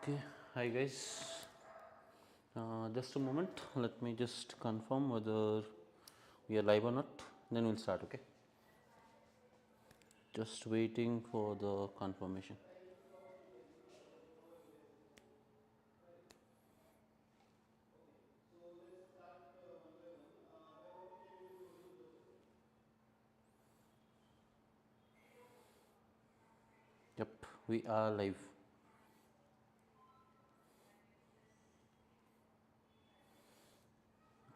Okay, hi guys. Just a moment. Let me just confirm whether we are live or not. Then we'll start. Okay. Just waiting for the confirmation. Yep, we are live.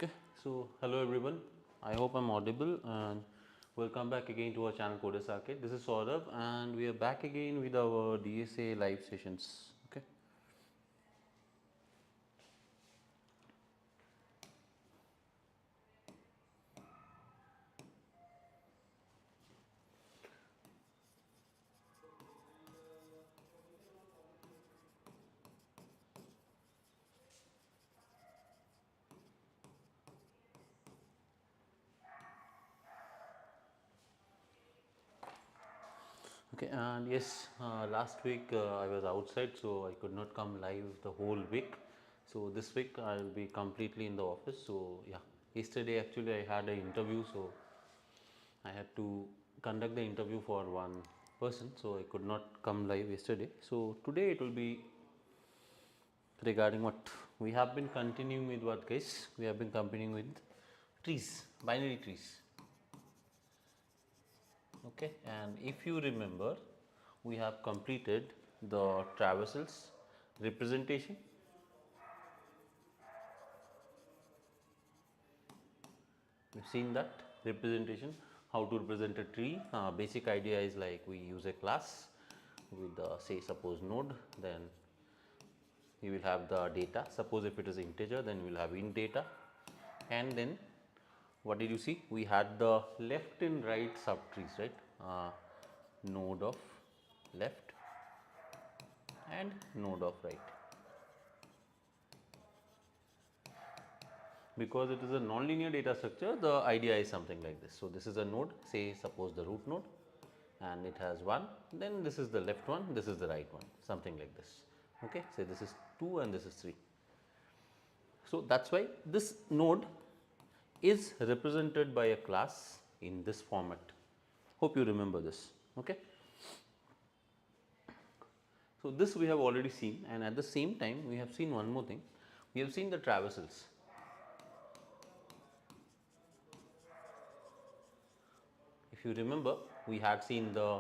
Okay, so hello everyone. I hope I'm audible and welcome back again to our channel Coders Arcade. This is Saurabh and we are back again with our DSA live sessions. Okay. Okay, and yes, last week I was outside, so I could not come live the whole week. So this week I will be completely in the office. So yeah, yesterday actually I had an interview, so I had to conduct the interview for one person, so I could not come live yesterday. So today it will be regarding what we have been continuing with. What guys? We have been continuing with trees, binary trees. Okay, and if you remember, we have completed the traversals representation. We've seen that representation, how to represent a tree. Basic idea is like we use a class with say suppose node, then we will have the data. Suppose if it is integer, then we will have int data, and then what did you see? We had the left and right subtrees, right? Node of left and node of right. Because it is a non-linear data structure, the idea is something like this. So, this is a node, say suppose the root node, and it has 1, then this is the left one, this is the right one, something like this. Okay, say this is 2 and this is 3. So, that is why this node is represented by a class in this format. Hope you remember this. Okay. So, this we have already seen, and at the same time we have seen one more thing. We have seen the traversals. If you remember, we had seen the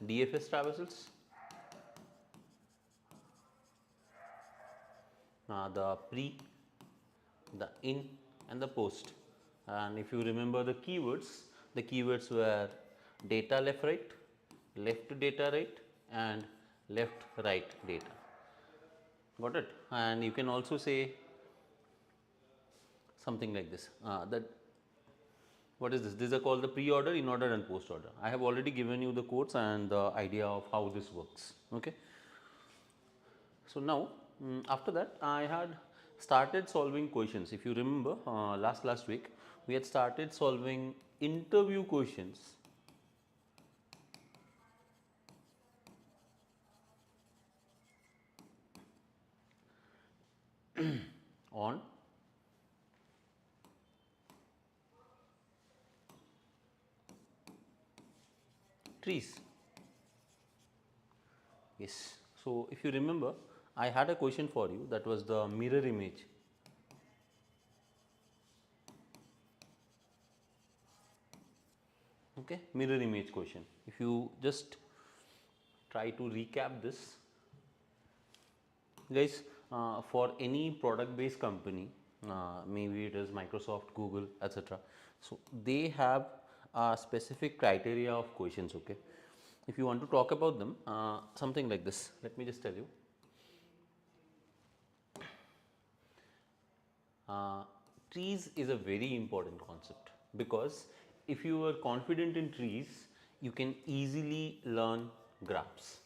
DFS traversals, the pre, the in and the post. And if you remember the keywords were data left right, left data right and left right data. Got it? And you can also say something like this, that what is this? These are called the pre-order, in-order and post-order. I have already given you the codes and the idea of how this works. Okay. So, now after that I had started solving questions. If you remember, last week we had started solving interview questions on trees. Yes. So, if you remember, I had a question for you, that was the mirror image. Okay, mirror image question. If you just try to recap this, guys, for any product based company, maybe it is Microsoft, Google, etc. So, they have a specific criteria of questions. Okay, if you want to talk about them, something like this, let me just tell you. Trees is a very important concept, because if you are confident in trees, you can easily learn graphs.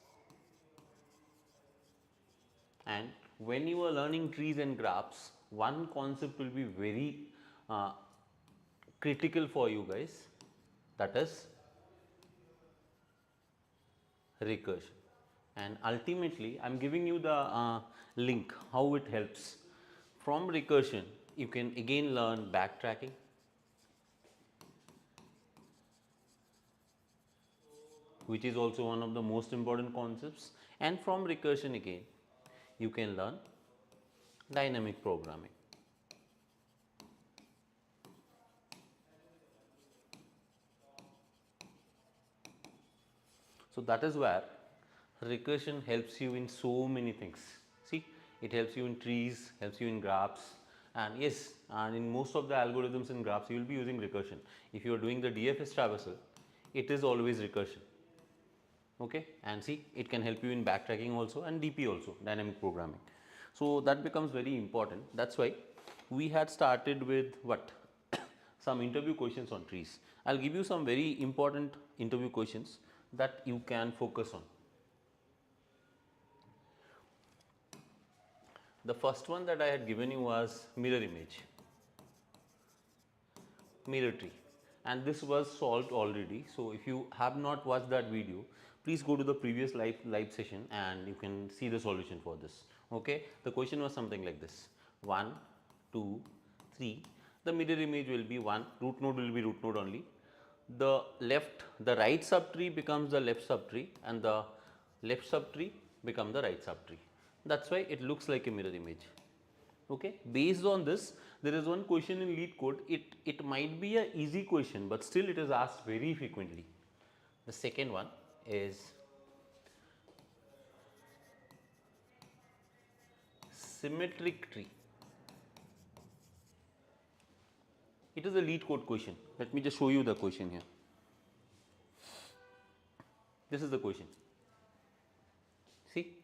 And when you are learning trees and graphs, one concept will be very critical for you guys, that is recursion. and ultimately I am giving you the link how it helps. From recursion you can again learn backtracking, which is also one of the most important concepts, and from recursion again you can learn dynamic programming. So that is where recursion helps you in so many things. See, it helps you in trees, helps you in graphs, and yes, and in most of the algorithms in graphs you will be using recursion. If you are doing the DFS traversal, it is always recursion. Okay, and see, it can help you in backtracking also and DP also, dynamic programming. So that becomes very important. That's why we had started with what some interview questions on trees. I'll give you some very important interview questions that you can focus on. The first one that I had given you was mirror image, mirror tree, and this was solved already. So if you have not watched that video, please go to the previous live session and you can see the solution for this. Okay, the question was something like this: 1, 2, 3. The mirror image will be 1, root node will be root node only. The right subtree becomes the left subtree, and the left subtree become the right subtree. That's why it looks like a mirror image. Okay, based on this, there is one question in LeetCode. It might be a easy question, but still it is asked very frequently. The second one is symmetric tree. It is a LeetCode question. Let me just show you the question here. This is the question. See,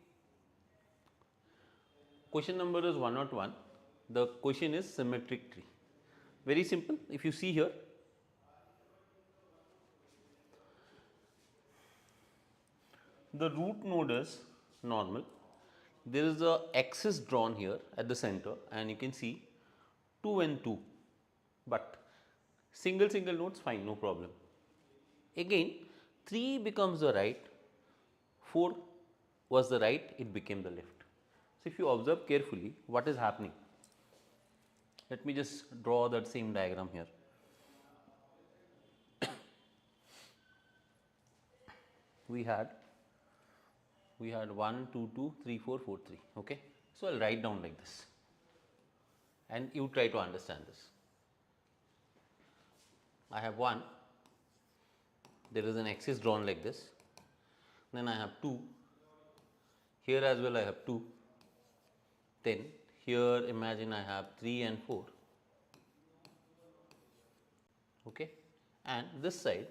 question number is 101. The question is symmetric tree. Very simple. If you see here, the root node is normal. There is a axis drawn here at the center, and you can see 2 and 2, but single nodes fine, no problem. Again 3 becomes the right, 4 was the right, it became the left. So if you observe carefully what is happening, let me just draw that same diagram here. We had 1, 2, 2, 3, 4, 4, 3. Okay, so I'll write down like this, and you try to understand this. I have 1, there is an axis drawn like this, then I have 2, here as well I have 2, then here imagine I have 3 and 4, okay, and this side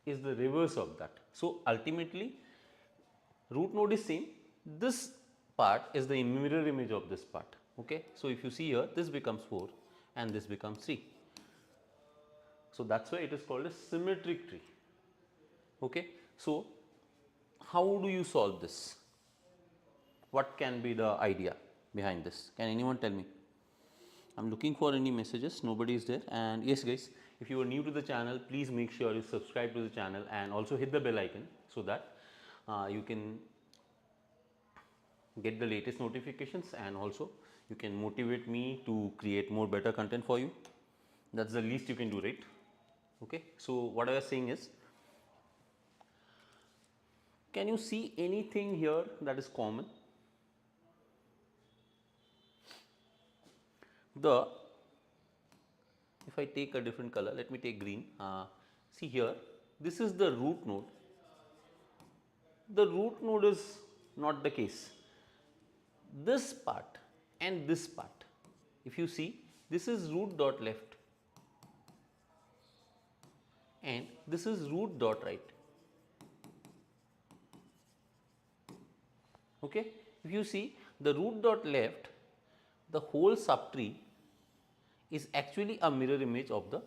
is the reverse of that. So ultimately root node is same, this part is the mirror image of this part. Okay, so if you see here, this becomes 4 and this becomes 3. So that's why it is called a symmetric tree. Okay, so how do you solve this? What can be the idea behind this? Can anyone tell me? I'm looking for any messages. Nobody is there. And yes guys, if you are new to the channel, please make sure you subscribe to the channel and also hit the bell icon so that you can get the latest notifications, and also you can motivate me to create more better content for you. That's the least you can do, right? Okay, so what I was saying is, can you see anything here that is common? If I take a different color, let me take green. See here, this is the root node. The root node is not the case. This part and this part, if you see, this is root dot left and this is root dot right. Okay, if you see the root dot left, the whole subtree is actually a mirror image of the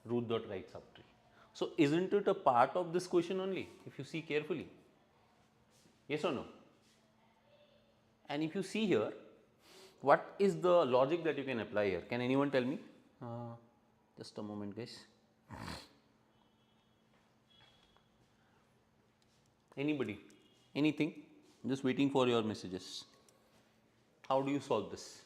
root dot right subtree. So isn't it a part of this question only, if you see carefully? Yes or no? And if you see here, what is the logic that you can apply here? Can anyone tell me? Just a moment guys. Anybody? Anything? Just waiting for your messages. How do you solve this?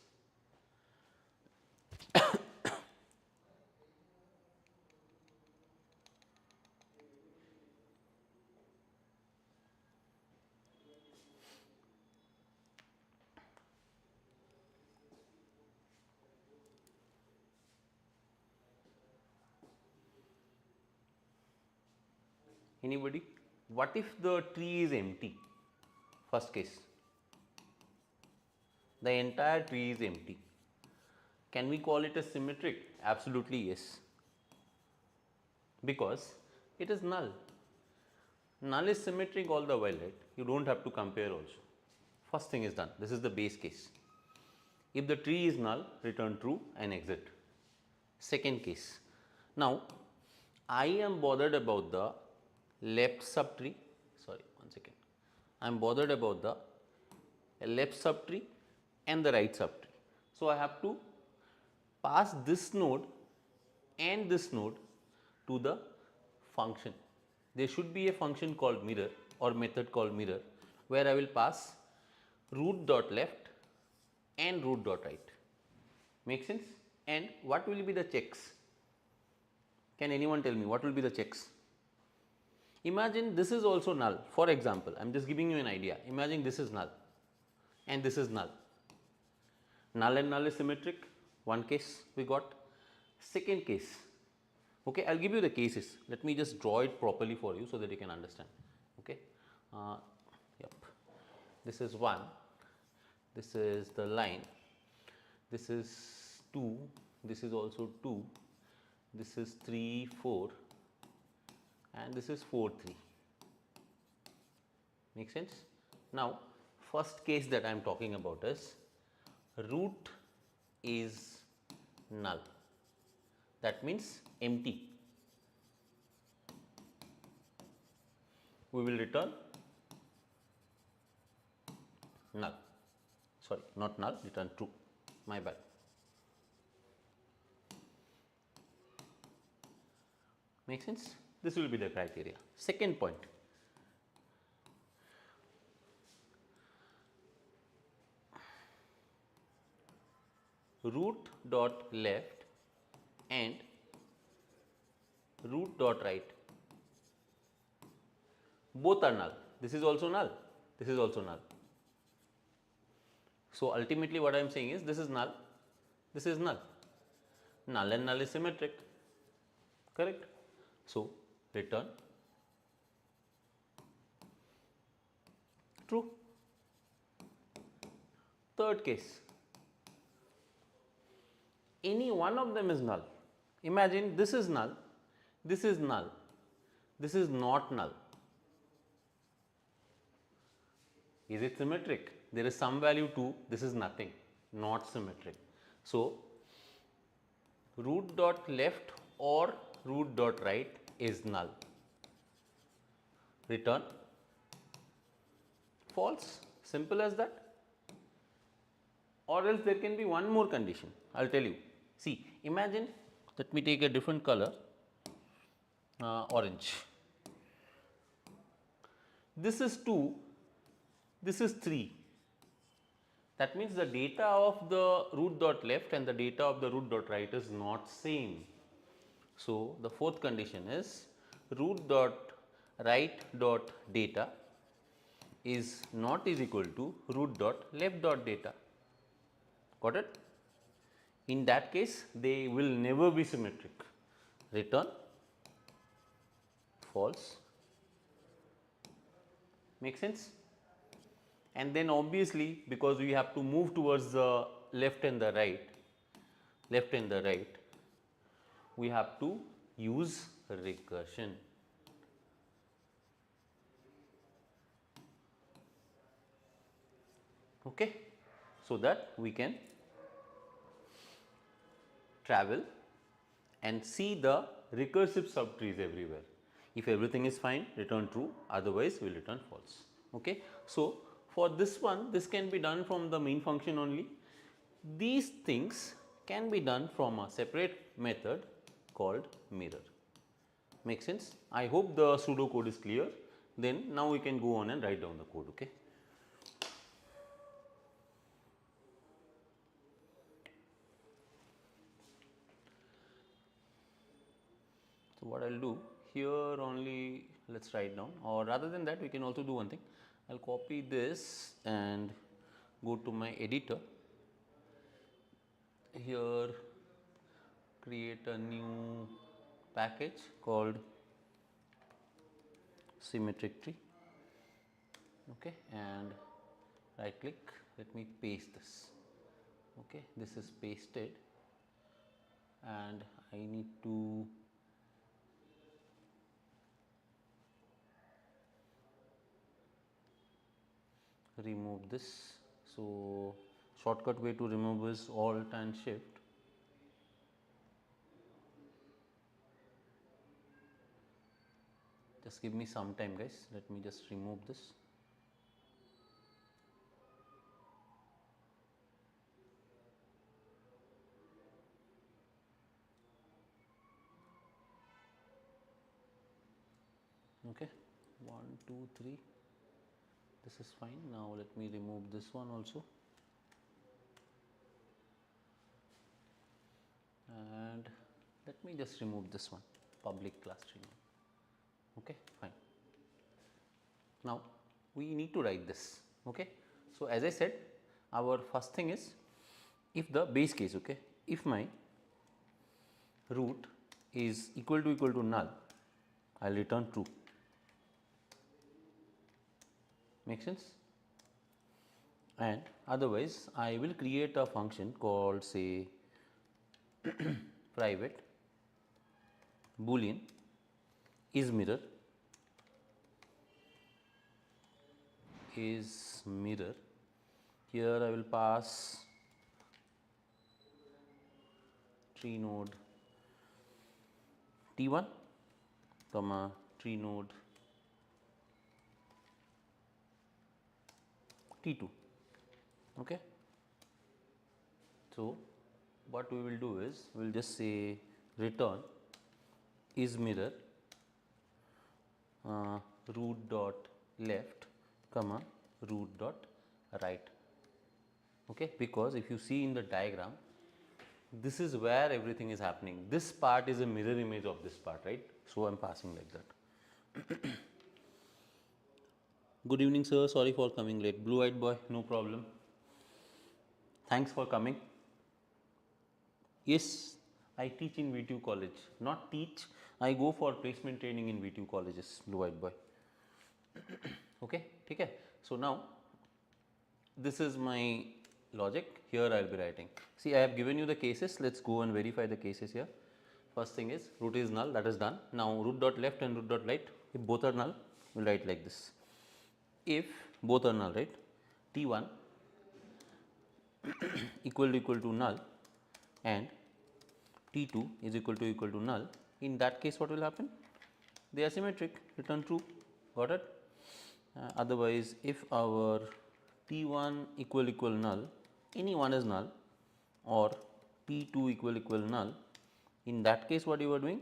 Anybody? What if the tree is empty? First case. The entire tree is empty. Can we call it a symmetric? Absolutely yes. Because it is null. Null is symmetric all the while, right? You don't have to compare also. First thing is done. This is the base case. If the tree is null, return true and exit. Second case. Now, I am bothered about the left subtree. Sorry, one second. I am bothered about the left subtree and the right subtree. So, I have to pass this node and this node to the function. There should be a function called mirror or method called mirror, where I will pass root dot left and root dot right. Make sense? And what will be the checks? Can anyone tell me what will be the checks? Imagine this is also null. For example, I am just giving you an idea. Imagine this is null and this is null. Null and null is symmetric. One case we got. Second case. Okay, I will give you the cases. Let me just draw it properly for you so that you can understand. Okay. Yep. This is 1. This is the line. This is 2. This is also 2. This is 3, 4. And this is 4, 3. Make sense? Now, first case that I am talking about is root is null. That means empty. We will return null. Sorry, not null, return true. My bad. Make sense? This will be the criteria. Second point. Root dot left and root dot right, both are null. This is also null, this is also null. So, ultimately what I am saying is this is null, this is null. Null and null is symmetric, correct? So, return true. Third case, any one of them is null. Imagine this is null, this is null, this is not null. Is it symmetric? There is some value 2, this is nothing, not symmetric. So, root dot left or root dot right is null. Return false, simple as that. Or else there can be one more condition, I will tell you. See, imagine, let me take a different color, orange. This is 2, this is 3. That means the data of the root dot left and the data of the root dot right is not same. So, the fourth condition is root dot right dot data is not is equal to root dot left dot data. Got it? In that case, they will never be symmetric. Return false. Make sense? And then obviously, because we have to move towards the left and the right, we have to use recursion. Okay, so that we can travel and see the recursive subtrees everywhere. If everything is fine, return true, otherwise we will return false. Okay. So, for this one, this can be done from the main function only. These things can be done from a separate method called mirror. Make sense? I hope the pseudo code is clear. Then now we can go on and write down the code. Okay. So, what I will do here only, let us write down, or rather than that we can also do one thing. I will copy this and go to my editor. Here create a new package called symmetric tree, okay, and right click, let me paste this, okay. This is pasted and I need to remove this. So, shortcut way to remove is Alt and Shift. Just give me some time, guys, let me just remove this. Okay, 1, 2, 3, this is fine. Now, let me remove this one also, and let me just remove this one, public class tree. Okay, fine. Now, we need to write this. Okay. So, as I said, our first thing is, if the base case, okay, if my root is equal to null, I will return true. Make sense? And otherwise, I will create a function called, say, private boolean is mirror Here I will pass tree node T1 comma tree node T2. Okay. So, what we will do is we will just say return is mirror root dot left comma root dot right. Okay, because if you see in the diagram, this is where everything is happening. This part is a mirror image of this part, right? So, I am passing like that. Good evening, sir. Sorry for coming late. Blue eyed boy, no problem. Thanks for coming. Yes, I teach in V2 college. Not teach, I go for placement training in V2 colleges, blue eyed boy. Okay, okay. So, now this is my logic. Here I will be writing. See, I have given you the cases. Let us go and verify the cases here. First thing is root is null, that is done. Now, root dot left and root dot right, if both are null, we will write like this. If both are null, right, T1 equal to null and T2 is equal to null, in that case what will happen? They are symmetric, return true, got it? Otherwise, if our T1 equal null, any one is null, or T2 equal null, in that case what you are doing?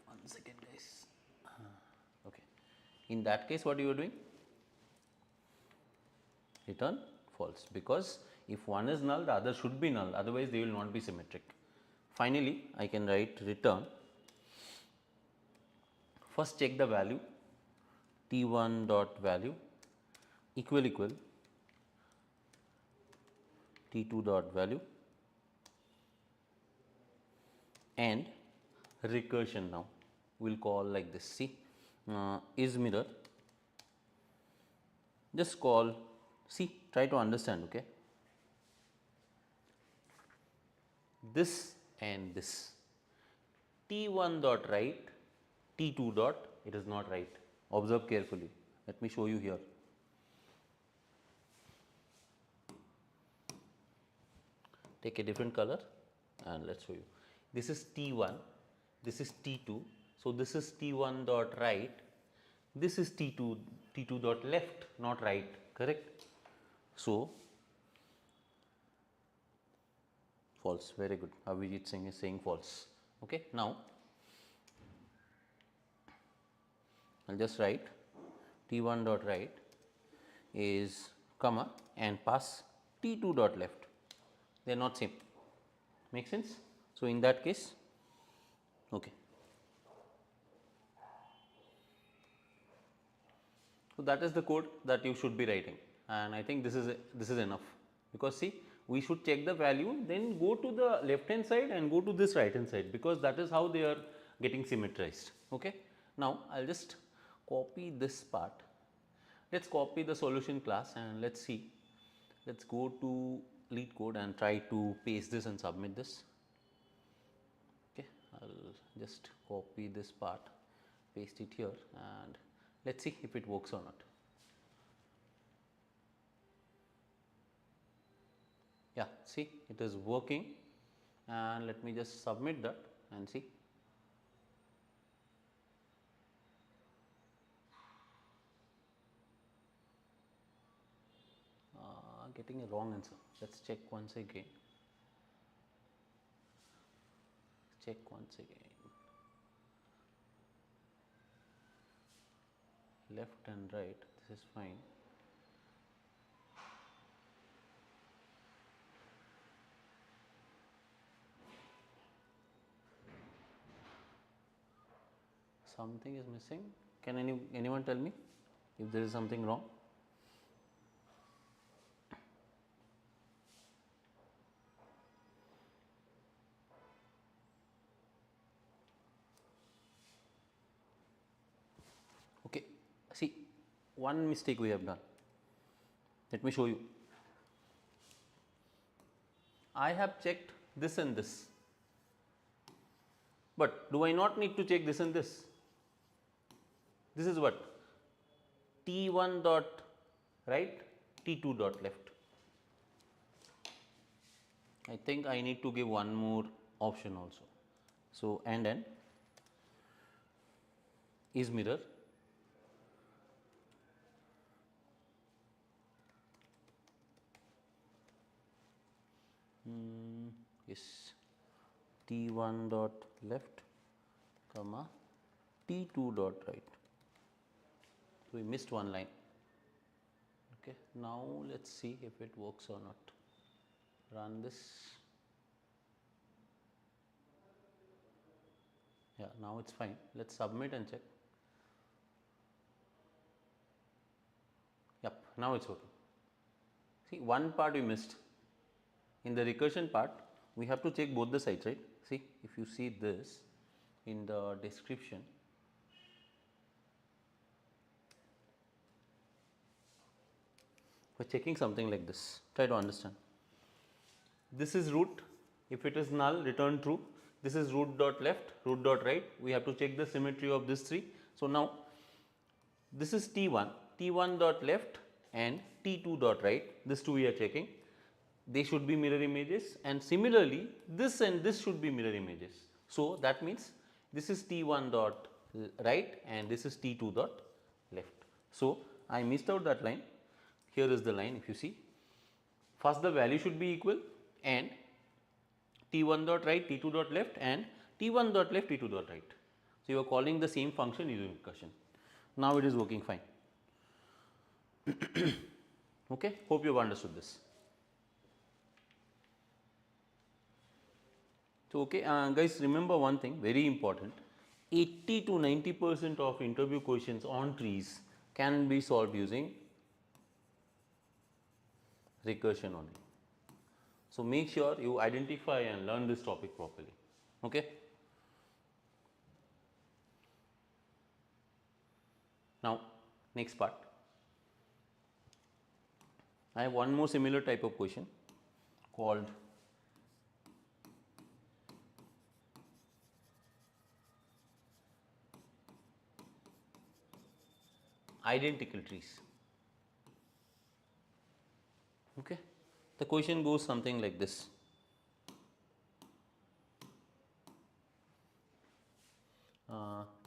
One second, guys. Okay. In that case what you are doing? Return false, because if one is null, the other should be null, otherwise they will not be symmetric. Finally, I can write return. First check the value T1 dot value equal T2 dot value and recursion. Now we will call like this. See, is mirror, just call, see, try to understand, okay, this and this, T1 dot right, T2 dot, it is not right. Observe carefully. Let me show you here. Take a different color and let us show you. This is T1, this is T2. So, this is T1 dot right, this is T2 dot left, not right, correct? So, false, very good. Abhijit Singh is saying false. Okay. Now, I will just write T1 dot right is comma and pass T2 dot left, they are not same, make sense. So, in that case, okay, So that is the code that you should be writing, and I think this is enough, because see, we should check the value, then go to the left hand side and go to this right hand side, because that is how they are getting symmetrized. Okay. Now I'll just copy this part. Let's copy the solution class and let's see. Let's go to LeetCode and try to paste this and submit this. Okay, I'll just copy this part, paste it here, and let's see if it works or not. Yeah, see, it is working, and let me just submit that and see. Getting a wrong answer. Let's check once again. Check once again. Left and right, this is fine. Something is missing. Can anyone tell me if there is something wrong? Okay, see, one mistake we have done. Let me show you. I have checked this and this, but do I not need to check this and this? This is what? T1 dot right, T2 dot left. I think I need to give one more option also. So, and n is mirror. Yes, T1 dot left, comma T2 dot right. So we missed one line. Okay, now let's see if it works or not. Run this. Yeah, now it's fine. Let's submit and check. Yep, now it's working. See, one part we missed. In the recursion part, we have to check both the sides, right? See, if you see this in the description, we are checking something like this. Try to understand. This is root. If it is null, return true. This is root dot left, root dot right. We have to check the symmetry of these three. So now this is T1, T1 dot left and T2 dot right. This two we are checking. They should be mirror images, and similarly this and this should be mirror images. So that means this is T1 dot right and this is T2 dot left. So I missed out that line. Here is the line. If you see, first the value should be equal, and T1 dot right, T2 dot left, and T1 dot left, T2 dot right. So you are calling the same function using recursion. Now it is working fine. Okay, hope you have understood this. So, okay, guys, remember one thing very important, 80 to 90% of interview questions on trees can be solved using recursion only. So, make sure you identify and learn this topic properly. Okay. Now, next part, I have one more similar type of question called identical trees. Okay. The question goes something like this.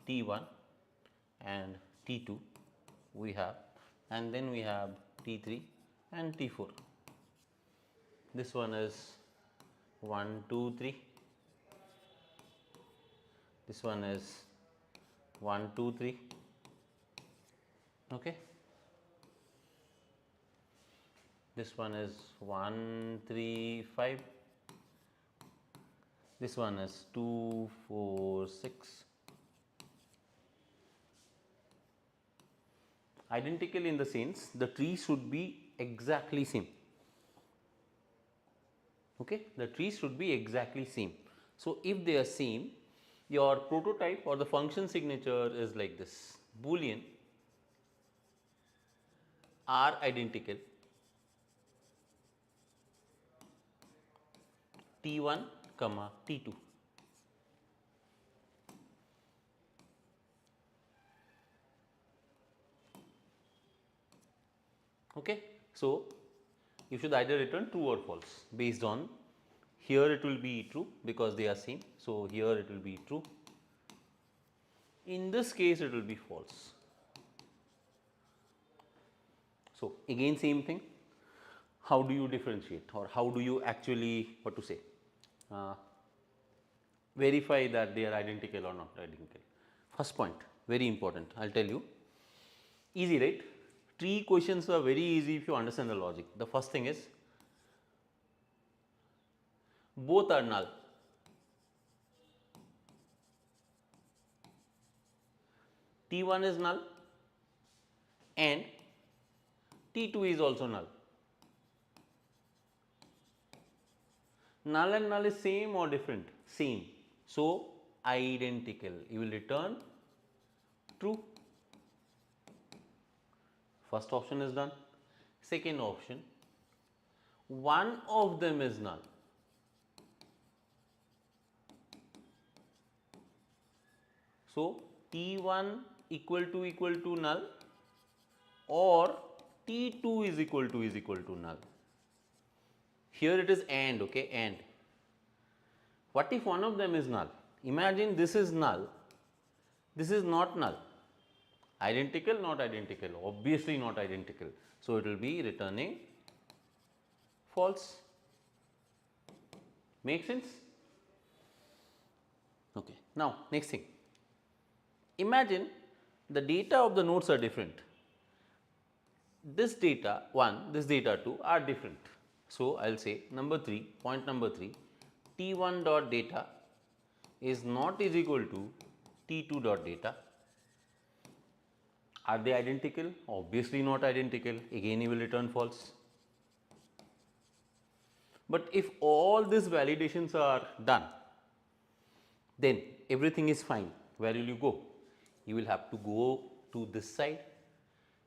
T1 and T2 we have, and then we have T3 and T4. This one is 1, 2, 3. This one is 1, 2, 3. Okay. This one is 1, 3, 5. This one is 2, 4, 6. Identical in the sense the tree should be exactly same. Okay, the trees should be exactly same. So if they are same, your prototype or the function signature is like this: boolean are identical t1 comma t2. Okay, so you should either return true or false based on, here it will be true because they are same. So here it will be true. In this case it will be false. So again same thing. How do you differentiate, or how do you actually, what to say, verify that they are identical or not identical? First point, very important, I will tell you. Easy, right? Tree questions are very easy if you understand the logic. The first thing is both are null. T1 is null and T2 is also null. Null and null is same or different? Same. So identical. You will return true. First option is done. Second option, one of them is null. So T1 equal to null, or T2 is equal to null. Here it is and, okay, and. What if one of them is null? Imagine this is null, this is not null. Identical, not identical, obviously not identical. So it will be returning false. Make sense? Okay. Now next thing, imagine the data of the nodes are different. This data 1, this data 2 are different. So I will say number 3, point number 3, T1 dot data is not is equal to T2 dot data. Are they identical? Obviously not identical. Again you will return false. But if all these validations are done, then everything is fine. Where will you go? You will have to go to this side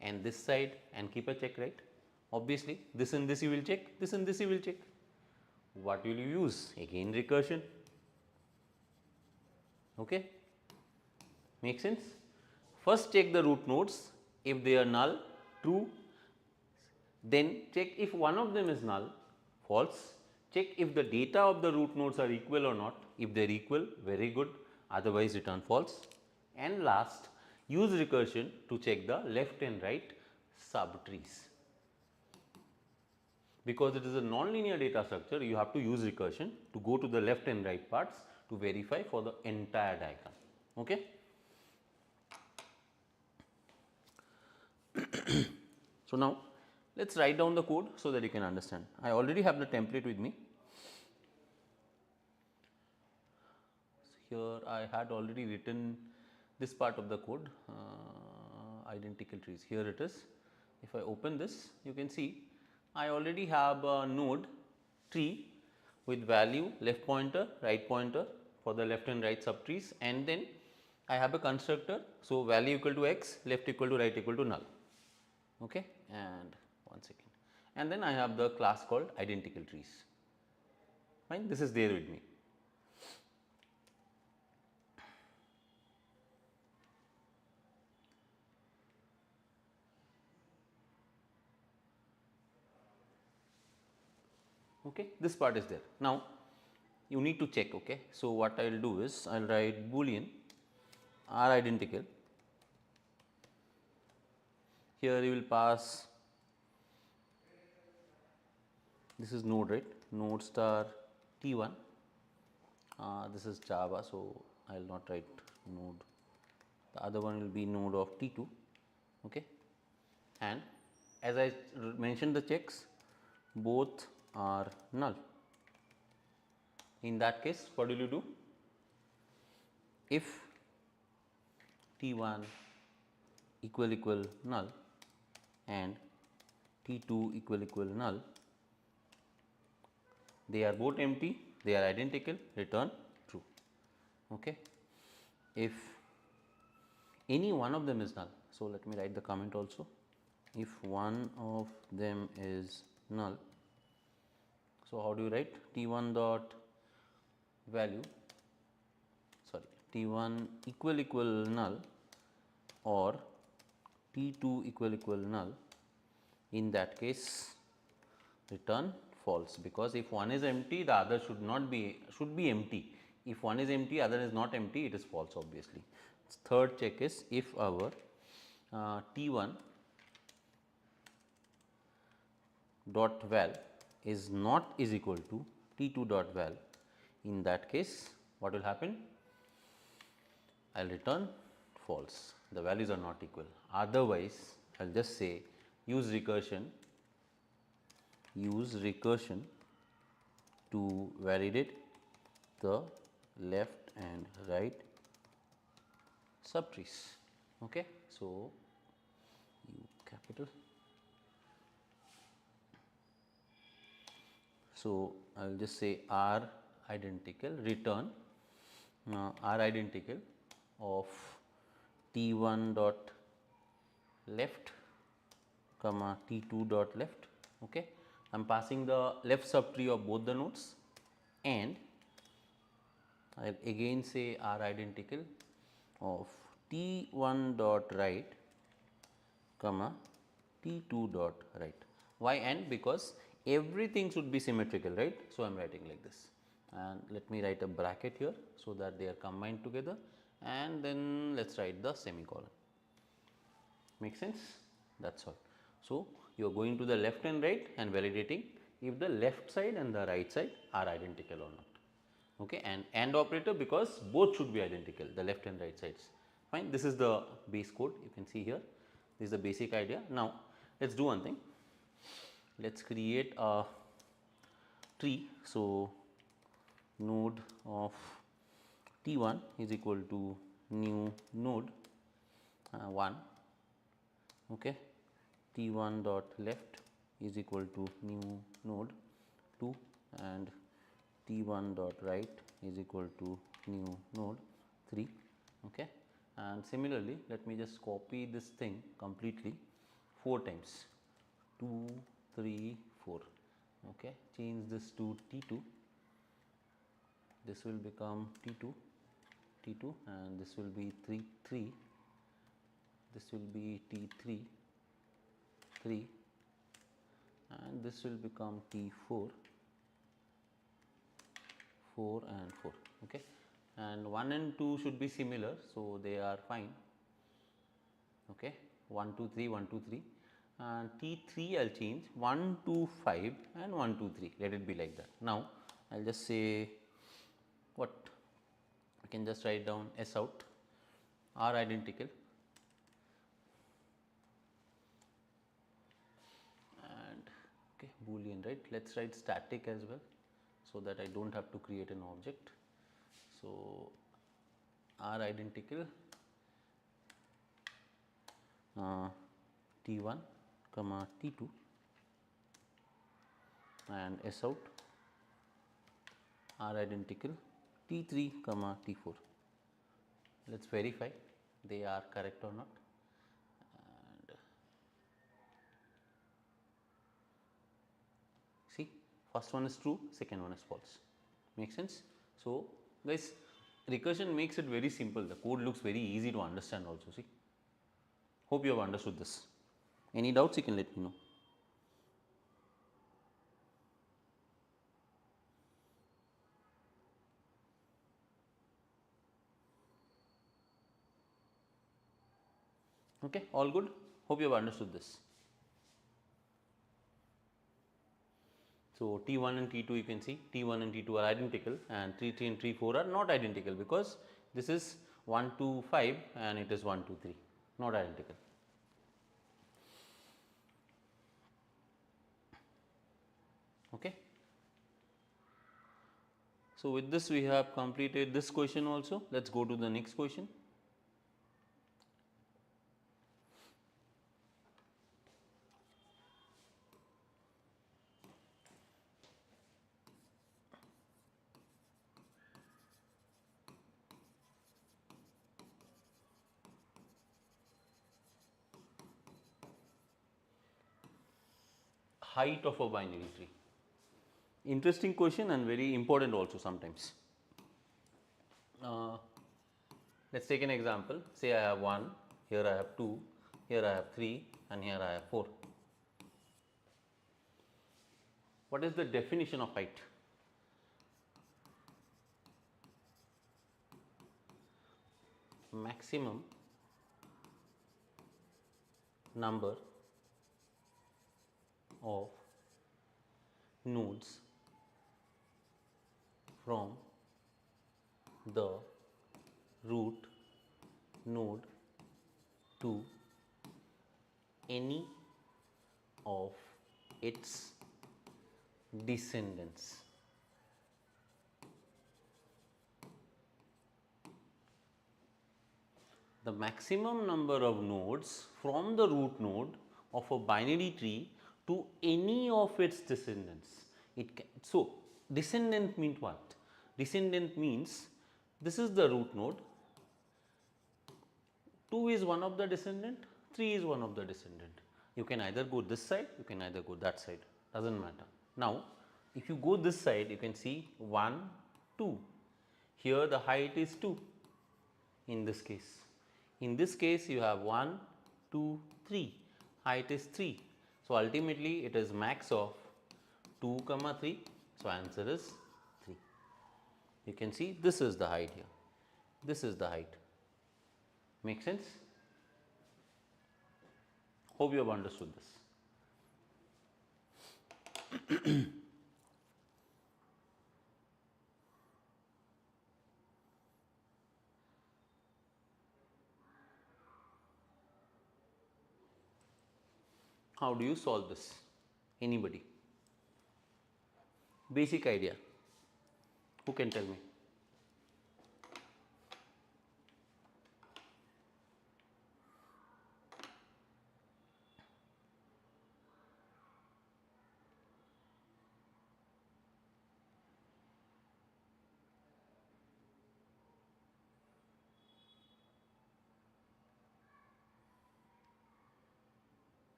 and this side and keep a check, right? Obviously this and this you will check, this and this you will check. What will you use? Again recursion. Okay, make sense? First check the root nodes, if they are null, true. Then check if one of them is null, false. Check if the data of the root nodes are equal or not. If they are equal, very good, otherwise return false. And last, use recursion to check the left and right subtrees. Because it is a non-linear data structure, you have to use recursion to go to the left and right parts to verify for the entire diagram. Okay. So now let us write down the code so that you can understand. I already have the template with me. Here I had already written this part of the code, identical trees. Here it is. If I open this, you can see I already have a node tree with value left pointer, right pointer for the left and right subtrees, and then I have a constructor. So value equal to x, left equal to right equal to null. Okay, and one second, and then I have the class called identical trees. Fine, this is there with me. Okay, this part is there. Now you need to check. Okay, so what I will do is I will write boolean are identical. Here you will pass, this is node, right, node star T1, this is Java, so I will not write node, the other one will be node of T2. Okay, and as I mentioned the checks, both are null. In that case, what will you do? If T1 equal null, and T2 equal null, they are both empty, they are identical, return true. Okay. If any one of them is null, so let me write the comment also. If one of them is null, so how do you write? T1 dot value, sorry, T1 equal null or T2 equal null, in that case return false, because if one is empty, the other should be empty. If one is empty, other is not empty, it is false obviously. Third check is if our T1 dot val is not is equal to T2 dot val, in that case what will happen? I will return false, the values are not equal. Otherwise, I will just say use recursion to validate the left and right subtrees. Okay. So, U capital. So, I will just say R identical return R identical of T1 dot left comma T2 dot left. Okay. I am passing the left subtree of both the nodes, and I will again say R identical of T1 dot right comma T2 dot right. Why and? Because everything should be symmetrical, right. So, I am writing like this, and let me write a bracket here so that they are combined together, and then let us write the semicolon. Make sense? That is all. So, you are going to the left and right and validating if the left side and the right side are identical or not. Okay. And operator, because both should be identical, the left and right sides. Fine. This is the base code, you can see here. This is the basic idea. Now, let us do one thing. Let us create a tree. So, node of T1 is equal to new node 1. Okay. T1 dot left is equal to new node 2, and T1 dot right is equal to new node 3. Okay. And similarly, let me just copy this thing completely 4 times, 2, 3, 4. Okay. Change this to T2, this will become T2, and this will be 3, 3, this will be T3, 3, and this will become T4, 4 and 4. Okay. And 1 and 2 should be similar, so they are fine. Okay. 1, 2, 3, 1, 2, 3, and T3 I will change 1, 2, 5 and 1, 2, 3, let it be like that. Now, I will just say what? I can just write down S out, R identical, and okay, boolean, right. Let us write static as well, so that I do not have to create an object. So, R identical T1 comma T2 and S out R identical T3 comma T4. Let us verify they are correct or not. And see, first one is true, second one is false. Make sense? So, guys, recursion makes it very simple. The code looks very easy to understand also. See, hope you have understood this. Any doubts, you can let me know. Okay, all good. Hope you have understood this. So, T1 and T2, you can see T1 and T2 are identical, and T3 and T4 are not identical, because this is 1, 2, 5 and it is 1, 2, 3, not identical. Okay. So, with this we have completed this question also. Let us go to the next question. height of a binary tree? Interesting question and very important also sometimes. Let's take an example. Say I have 1, here I have 2, here I have 3 and here I have 4. What is the definition of height? Maximum number of nodes from the root node to any of its descendants. The maximum number of nodes from the root node of a binary tree to any of its descendants. So, descendant means what? Descendant means this is the root node, 2 is one of the descendant, 3 is one of the descendant. You can either go this side, you can either go that side, does not matter. Now, if you go this side, you can see 1, 2. Here the height is 2 in this case. In this case, you have 1, 2, 3, height is 3. So, ultimately it is max of 2, 3. So, answer is 3. You can see this is the height here, this is the height. Make sense? Hope you have understood this. How do you solve this? Anybody? Basic idea. Who can tell me?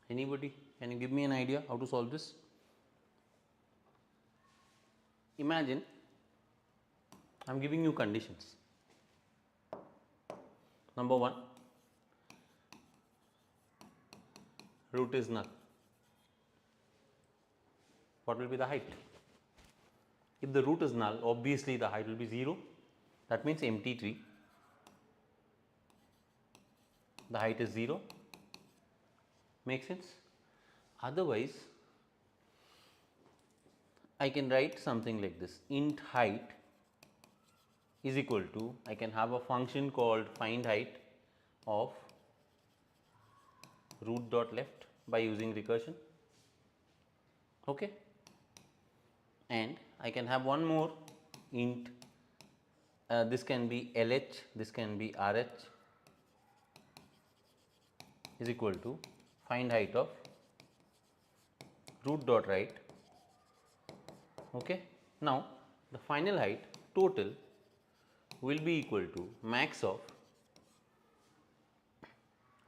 Anybody? Can you give me an idea how to solve this? Imagine I am giving you conditions. Number 1, root is null. What will be the height? If the root is null, obviously the height will be 0. That means empty tree. The height is 0. Make sense? Otherwise, I can write something like this: int height is equal to, I can have a function called find height of root dot left by using recursion. Okay? And I can have one more int, this can be LH, this can be RH, is equal to find height of root dot right. Okay. Now, the final height total will be equal to max of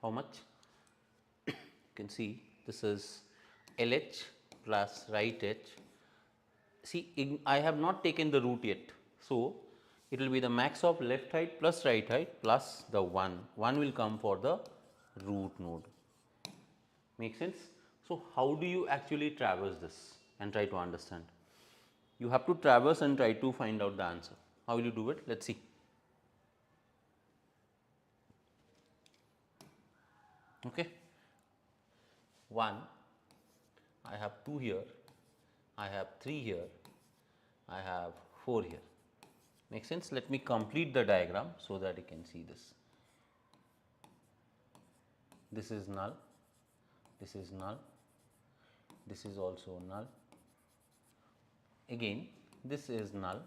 how much? You can see this is LH plus right H. See, I have not taken the root yet. So, it will be the max of left height plus right height plus the 1. 1 will come for the root node. Make sense? So, how do you actually traverse this and try to understand? You have to traverse and try to find out the answer. How will you do it? Let us see. Okay. 1, I have 2 here, I have 3 here, I have 4 here. Make sense? Let me complete the diagram so that you can see this. This is null, this is null, this is also null. Again, this is null,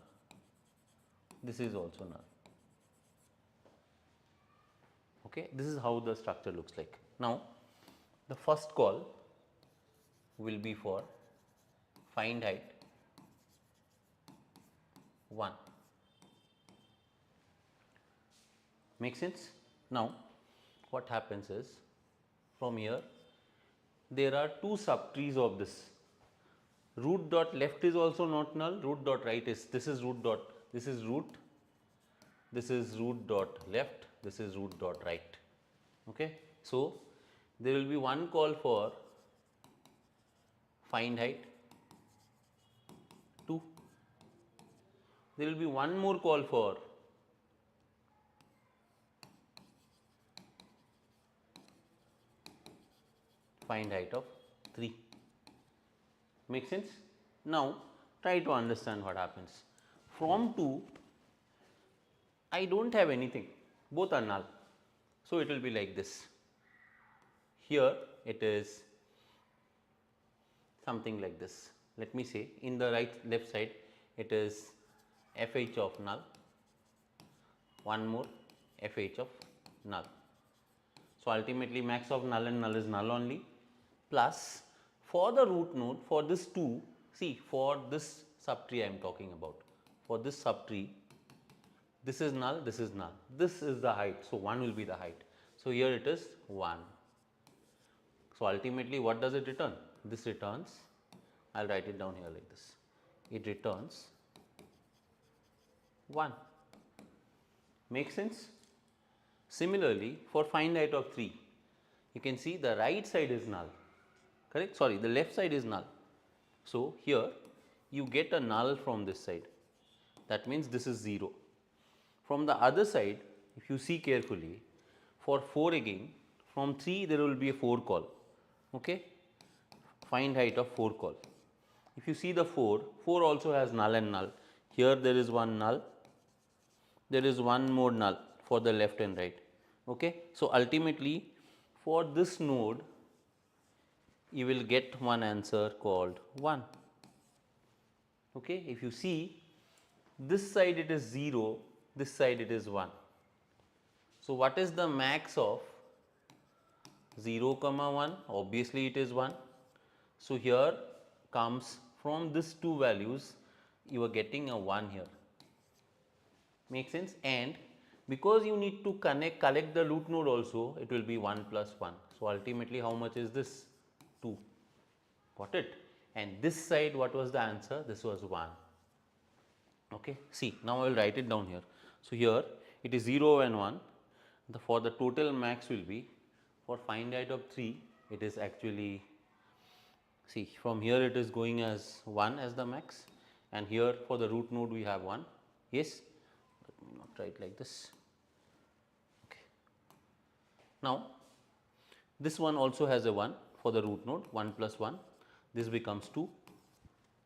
this is also null. Okay, this is how the structure looks like. Now, the first call will be for find height 1. Make sense? Now what happens is, from here there are two subtrees of this. Root dot left is also not null, root dot right is, this is root dot, this is root dot left, this is root dot right. Okay. So there will be one call for find height 2, there will be one more call for find height of 3. Make sense? Now try to understand what happens. From 2 I do not have anything, both are null. So it will be like this. Here it is something like this. Let me say in the left side it is fh of null, one more fh of null. So ultimately max of null and null is null only, plus for the root node for this 2, see for this subtree I am talking about, for this subtree this is null, this is null, this is the height. So 1 will be the height. So here it is 1. So ultimately what does it return? This returns, I will write it down here like this, it returns 1. Make sense? Similarly for find height of 3, you can see the right side is null, correct, sorry the left side is null. So here you get a null from this side, that means this is 0. From the other side if you see carefully, for 4 again from 3 there will be a 4 call, okay, find height of 4 call. If you see the 4 also has null and null, here there is one null, there is one more null for the left and right, okay. So ultimately for this node you will get one answer called 1, okay. If you see this side it is 0, this side it is 1. So what is the max of 0 comma 1? Obviously it is 1. So here comes from this two values you are getting a 1 here. Make sense? And because you need to collect the root node also, it will be 1 plus 1. So ultimately how much is this? 2. Got it? And this side what was the answer? This was 1. Okay. See, now I will write it down here. So here it is 0 and 1. For the total max will be, for find height of 3 it is actually, see from here it is going as 1 as the max, and here for the root node we have 1. Yes, let me not write like this. Okay. Now this one also has a 1 for the root node, 1 plus 1, this becomes 2.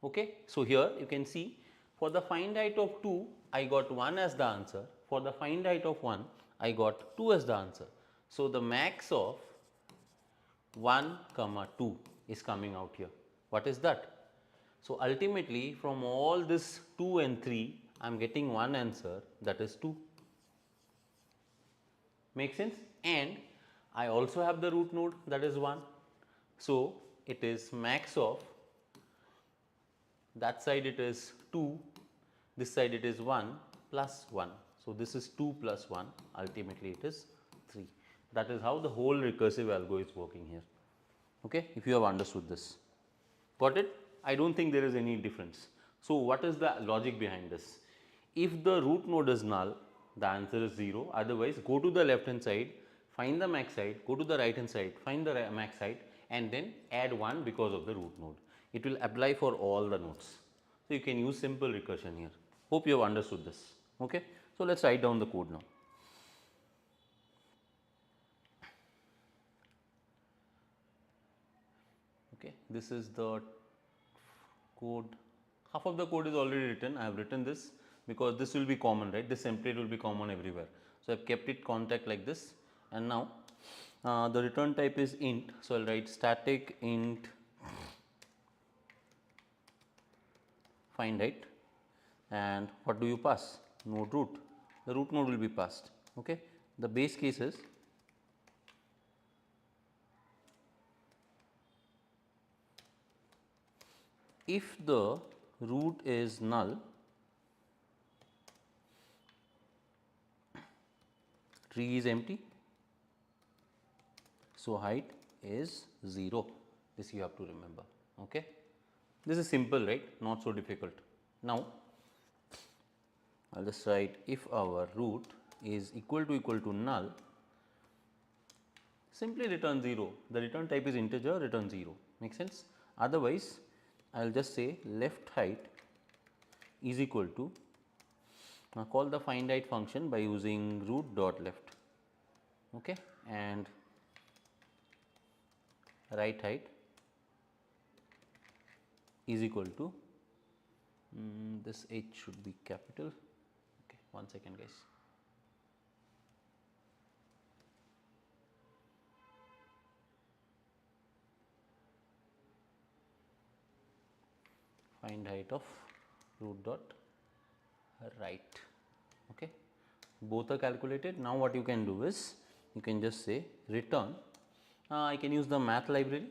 Okay. So here you can see for the find height of 2 I got 1 as the answer, for the find height of 1 I got 2 as the answer. So the max of 1 comma 2 is coming out here. What is that? So ultimately from all this 2 and 3 I am getting one answer, that is 2. Make sense? And I also have the root node, that is 1. So it is max of, that side it is 2, this side it is 1 plus 1. So this is 2 plus 1, ultimately it is 3. That is how the whole recursive algo is working here. Okay, if you have understood this. Got it? I do not think there is any difference. So what is the logic behind this? If the root node is null, the answer is 0. Otherwise, go to the left hand side, find the max height, go to the right hand side, find the max height, and then add 1 because of the root node. It will apply for all the nodes. So you can use simple recursion here. Hope you have understood this. Okay. So let us write down the code now. Okay, this is the code. Half of the code is already written. I have written this because this will be common, right? This template will be common everywhere. So I have kept it contact like this, and now the return type is int. So I will write static int find height, and what do you pass? Node root. The root node will be passed. Okay. The base case is if the root is null, tree is empty, so height is 0. This you have to remember. Okay. This is simple, right? Not so difficult. Now, I will just write if our root is equal to null, simply return 0. The return type is integer, return 0. Make sense? Otherwise, I will just say left height is equal to, now call the find height function by using root dot left, okay, and right height is equal to, this h should be capital. Okay, 1 second guys. Find height of root dot right. Okay, both are calculated. Now what you can do is you can just say return. I can use the math library,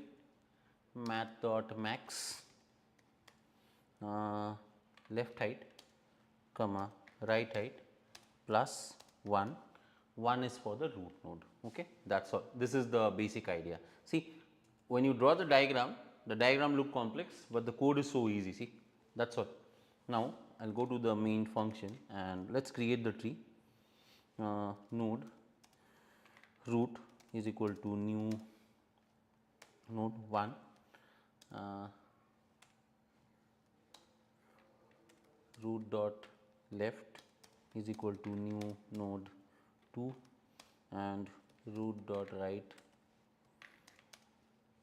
math.max left height comma right height plus 1. 1 is for the root node. Okay, that's all. This is the basic idea. See, when you draw the diagram look complex, but the code is so easy. See, that's all. Now I'll go to the main function and let's create the tree. Node root is equal to new node 1, root dot left is equal to new node 2, and root dot right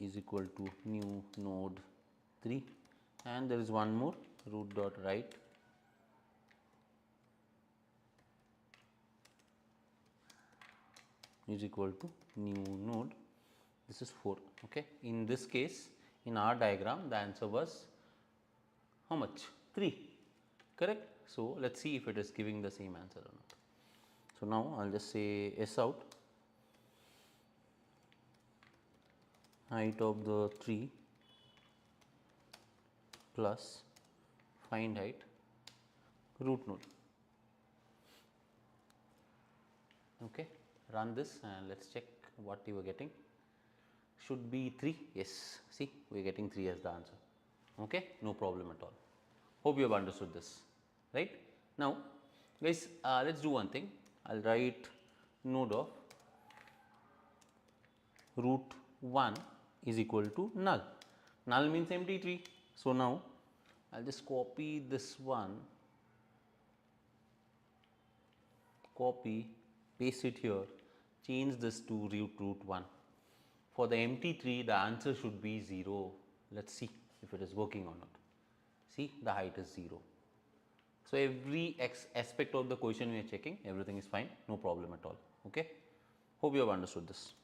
is equal to new node 3, and there is one more, root dot right is equal to new node, this is 4. Okay. In this case, in our diagram, the answer was how much? 3, correct? So, let us see if it is giving the same answer or not. So, now I will just say S out, height of the tree plus find height root node. Okay. Run this and let us check what you are getting. Should be 3. Yes, see, we are getting 3 as the answer. Okay, no problem at all. Hope you have understood this, right? Now, guys, let us do one thing. I will write node of root 1 is equal to null. Null means empty tree. So, now I will just copy this one, copy, paste it here, change this to root 1. For the empty tree, the answer should be 0. Let us see if it is working or not. See, the height is 0. So, every aspect of the question we are checking, everything is fine, no problem at all. Okay. Hope you have understood this.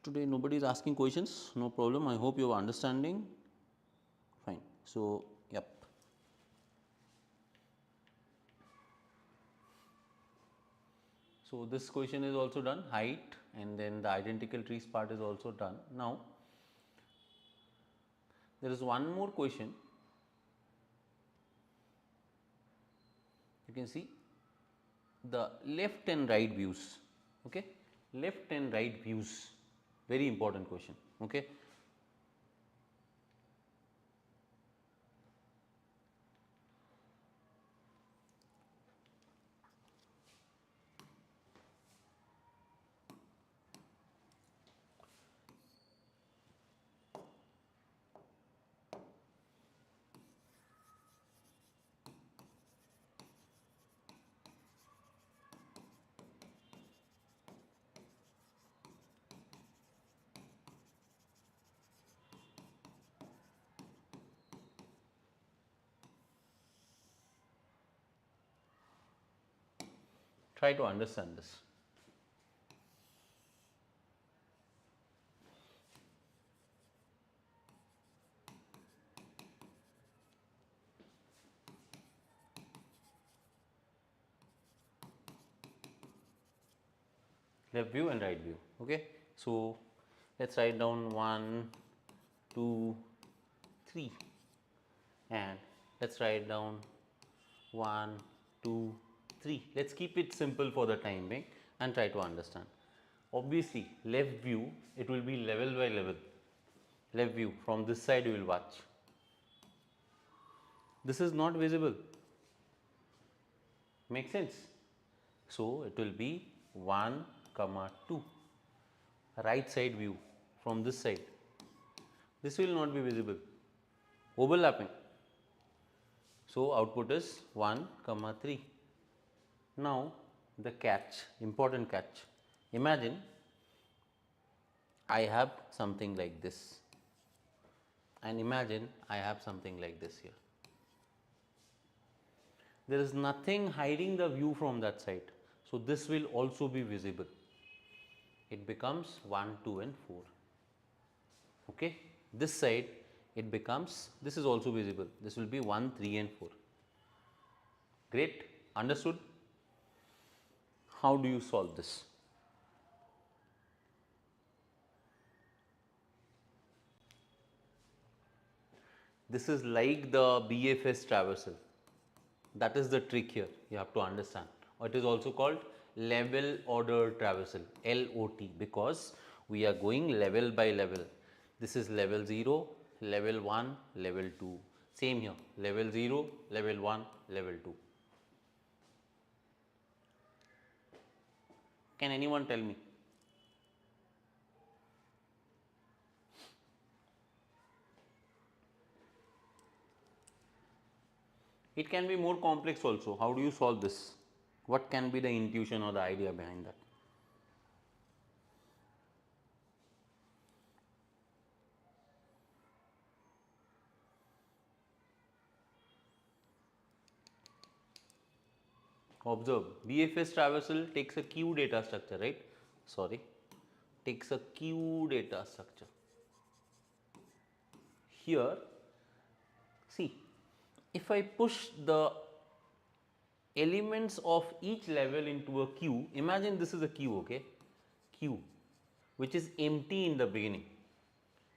Today nobody is asking questions, no problem. I hope you are understanding. Fine. So, yep. So, this question is also done, height, and then the identical trees part is also done. Now, there is one more question. You can see the left and right views. Okay, left and right views, very important question. Okay. Try to understand this. Left view and right view. Okay. So, let us write down 1, 2, 3 and let's write down 1, 2, 3. Let's keep it simple for the time being and try to understand. Obviously, left view, it will be level by level. Left view, from this side you will watch. This is not visible. Make sense? So, it will be 1, 2. Right side view from this side. This will not be visible. Overlapping. So, output is 1, 3. Now, the catch, important catch. Imagine I have something like this, and imagine I have something like this here. There is nothing hiding the view from that side. So, this will also be visible. It becomes 1, 2 and 4. Okay. This side it becomes, this is also visible. This will be 1, 3 and 4. Great. Understood? How do you solve this? This is like the BFS traversal. That is the trick here, you have to understand. Or it is also called level order traversal, LOT, because we are going level by level. This is level 0, level 1, level 2. Same here, level 0, level 1, level 2. Can anyone tell me? It can be more complex also. How do you solve this? What can be the intuition or the idea behind that? Observe, BFS traversal takes a queue data structure, right? Sorry, takes a queue data structure. Here, see, if I push the elements of each level into a queue, imagine this is a queue, okay? Queue, which is empty in the beginning.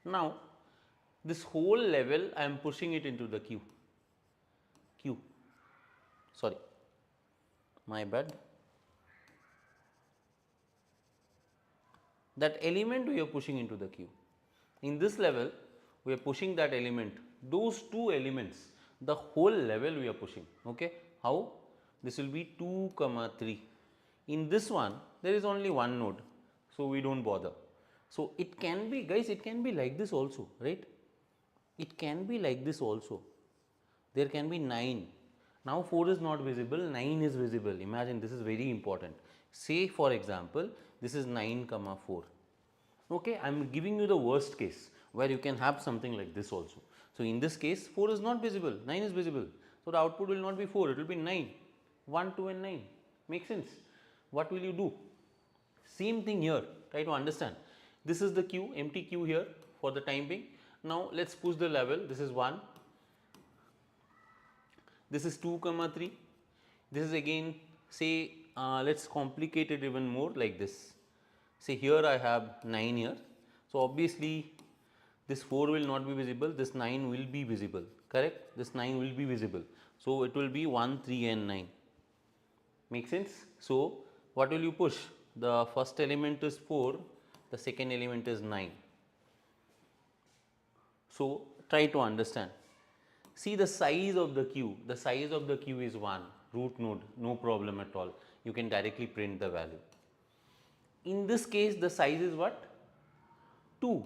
Now, this whole level I am pushing it into the queue. Sorry, my bad. That element we are pushing into the queue. In this level, we are pushing that element, those two elements, the whole level we are pushing. Okay, how? This will be 2, 3. In this one, there is only one node, so we don't bother. So it can be, guys, it can be like this also, right? It can be like this also. There can be 9. Now 4 is not visible, 9 is visible. Imagine, this is very important. Say for example, this is 9, 4. Okay, I am giving you the worst case where you can have something like this also. So in this case, 4 is not visible, 9 is visible. So the output will not be 4, it will be 9. 1, 2 and 9. Make sense? What will you do? Same thing here, try to understand. This is the queue, empty queue here for the time being. Now let's push the level. This is 1. This is 2, 3. This is again, say, let's complicate it even more like this. Say here I have 9 here. So obviously this 4 will not be visible, this 9 will be visible, correct? This 9 will be visible. So it will be 1, 3 and 9. Make sense? So what will you push? The first element is 4, the second element is 9. So try to understand. See the size of the queue. The size of the queue is 1, root node, no problem at all. You can directly print the value. In this case, the size is what? 2.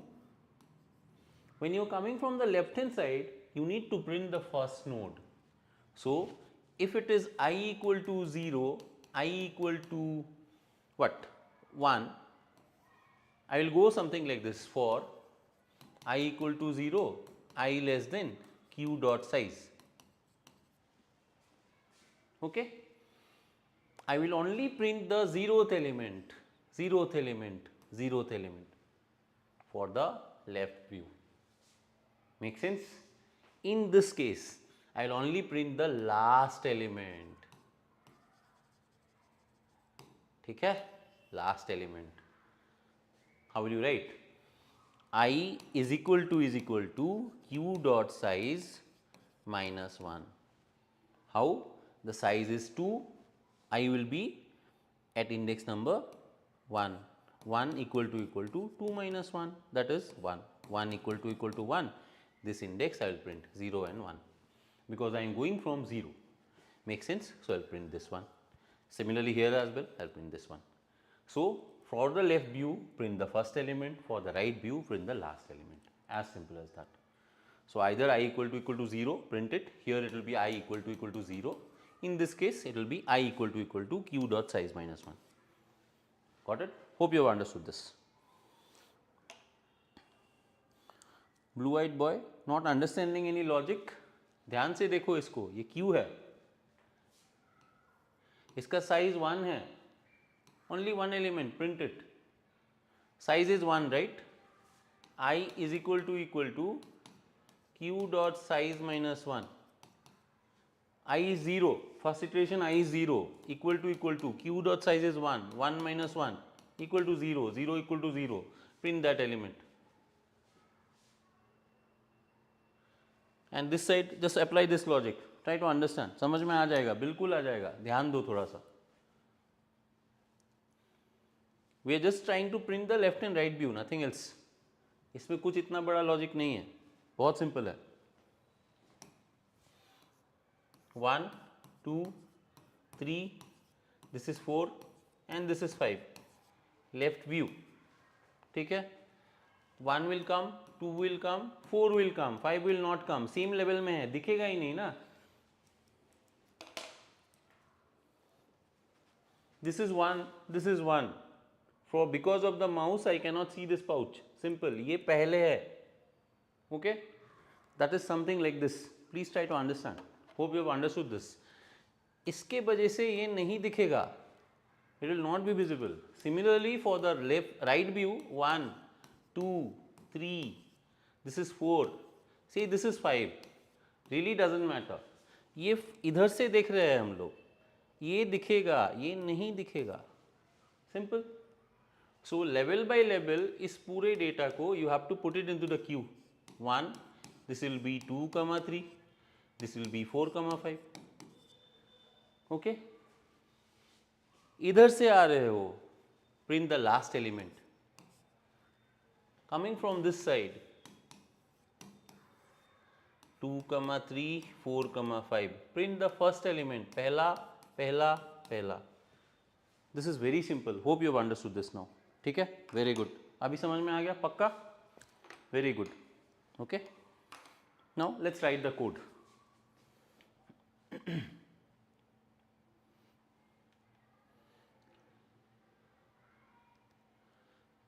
When you are coming from the left hand side, you need to print the first node. So if it is I equal to 0, I equal to what? 1, I will go something like this. For I equal to 0, I less than q dot size. Okay, I will only print the 0th element, 0th element, 0th element for the left view. Make sense? In this case, I will only print the last element. Okay, last element. How will you write? I is equal to q dot size minus 1. How? The size is 2, I will be at index number 1. 1 equal to 2 minus 1, that is 1. 1 equal to 1, this index I will print 0 and 1, because I am going from 0. Makes sense? So, I will print this one. Similarly, here as well I will print this one. So, for the left view print the first element, for the right view print the last element, as simple as that. So, either I equal to 0, print it, here it will be I equal to 0, in this case it will be I equal to q dot size minus 1. Got it? Hope you have understood this. Blue eyed boy not understanding any logic, ध्यान से देखो इसको, ये q है, इसका size 1 है, only one element, print it, size is 1, right? I is equal to q dot size minus 1, I is 0, first iteration I is 0, equal to q dot size is 1, 1 minus 1 equal to 0, 0 equal to 0, print that element. And this side just apply this logic, try to understand, समझ में आ जाएगा, बिल्कुल आ जाएगा, ध्यान दो थोड़ा सा. We are just trying to print the left and right view, nothing else. इसमें कुछ इतना बड़ा लॉजिक नहीं है, बहुत सिंपल है. 1, 2, 3, this is 4 and this is 5, left view, ठीक है. 1 will come, 2 will come, 4 will come, 5 will not come, same level में है, दिखेगा ही नहीं ना. This is 1, this is 1. For because of the mouse I cannot see this pouch. Simple. ये पहले है. Okay? That is something like this. Please try to understand. Hope you have understood this. इसके वजह से ये नहीं दिखेगा. It will not be visible. Similarly, for the right view, 1, 2, 3, this is 4. See, this is 5. Really doesn't matter. ये इधर से देख रहे हैं हम लोग. ये दिखेगा, ये नहीं दिखेगा. Simple. So, level by level इस पूरे डेटा को you have to put it into the queue. 1, this will be 2, 3, this will be 4, 5. Okay? इधर से आ रहे हो, print the last element. Coming from this side, 2, 3, 4, 5. Print the first element. पहला, पहला, पहला. This is very simple. Hope you have understood this now. ठीक है? Very good. अभी समझ में आ गया? पक्का? Very good. Okay? Now let's write the code.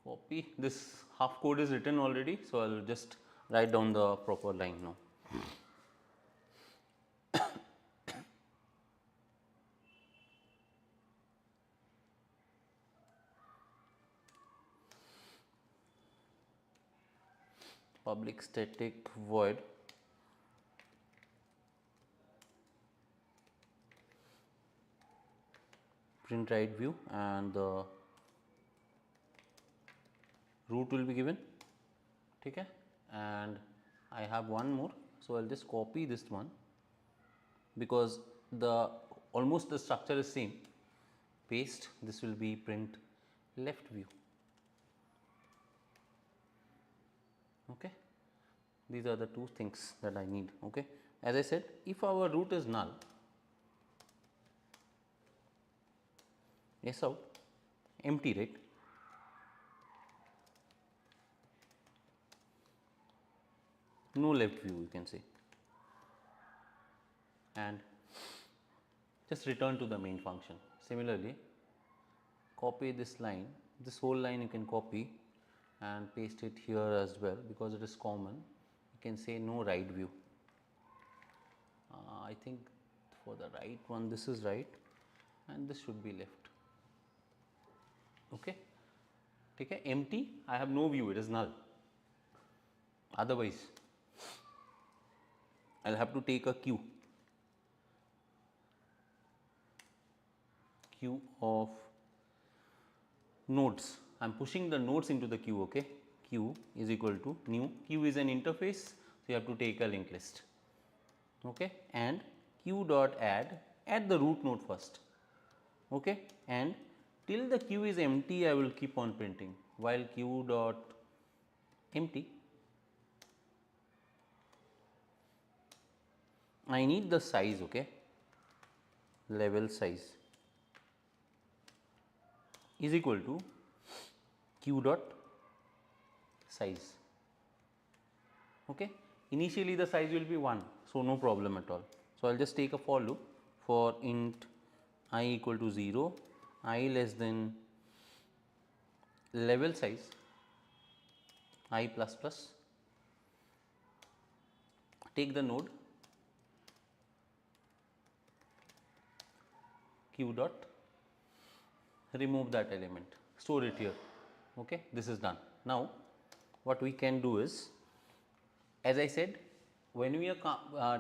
Copy. This half code is written already, so I will just write down the proper line now. Public static void print right view, and the root will be given. ठीक है? And I have one more, so I'll just copy this one because almost the structure is same. Paste. This will be print left view. Okay, these are the two things that I need. Okay, as I said, if our root is null, yes out, empty, right? No left view, you can say, and just return to the main function. Similarly, copy this line, this whole line you can copy and paste it here as well, because it is common. You can say no right view. I think for the right one this is right and this should be left. Okay, ठीक है? Empty, I have no view, it is null. Otherwise I will have to take a queue of nodes. I am pushing the nodes into the queue. Okay, queue is equal to new. Queue is an interface, so you have to take a linked list. okay, and q dot add the root node first, okay, and till the queue is empty I will keep on printing while q dot empty. I need the size, okay, level size is equal to q dot size, okay. Initially the size will be 1, so no problem at all. So, I will just take a for loop for int I equal to 0, I less than level size I plus plus, take the node q dot, remove that element, store it here, okay. This is done. Now, what we can do is, as I said, when we are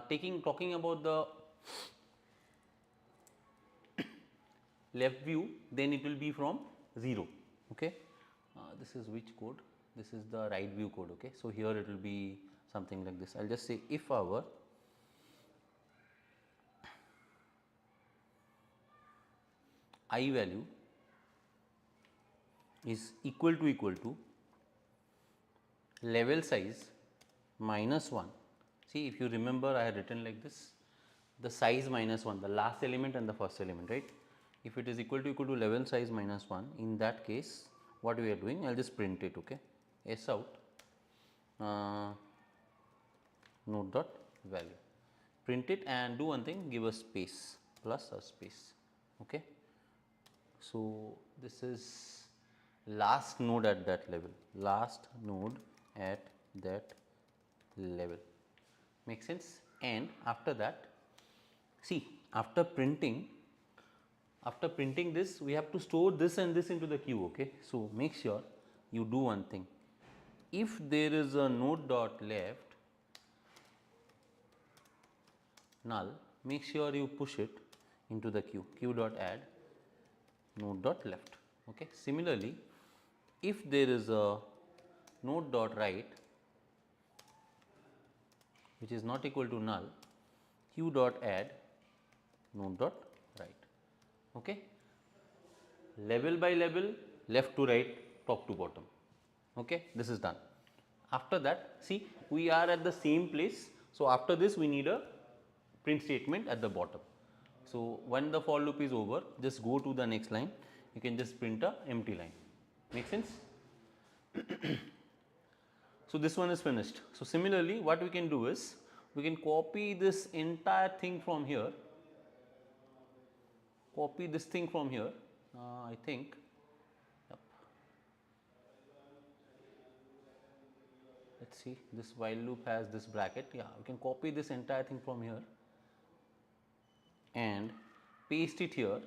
talking about the left view, then it will be from 0, okay. This is which code? This is the right view code, okay. So, here it will be something like this. I will just say if our I value is equal to level size minus 1. See, if you remember, I had written like this, the size minus 1, the last element and the first element, right. If it is equal to level size minus 1, in that case what we are doing, I will just print it, okay, s out node dot value, print it and do one thing, give a space plus a space, okay. So, this is last node at that level, last node at that level, makes sense. And after that, see, after printing this, we have to store this and this into the queue, okay. So, make sure you do one thing, if there is a node dot left null, make sure you push it into the queue, q dot add node dot left, okay. Similarly, if there is a node dot right which is not equal to null, q dot add node dot right, okay. Level by level, left to right, top to bottom, okay. This is done. After that, see, we are at the same place. So, after this we need a print statement at the bottom. So, when the for loop is over, just go to the next line, you can just print a empty line, make sense. So, this one is finished. So, similarly, what we can do is, we can copy this entire thing from here, copy this thing from here, I think, yep. Let us see, this while loop has this bracket, yeah, we can copy this entire thing from here and paste it here,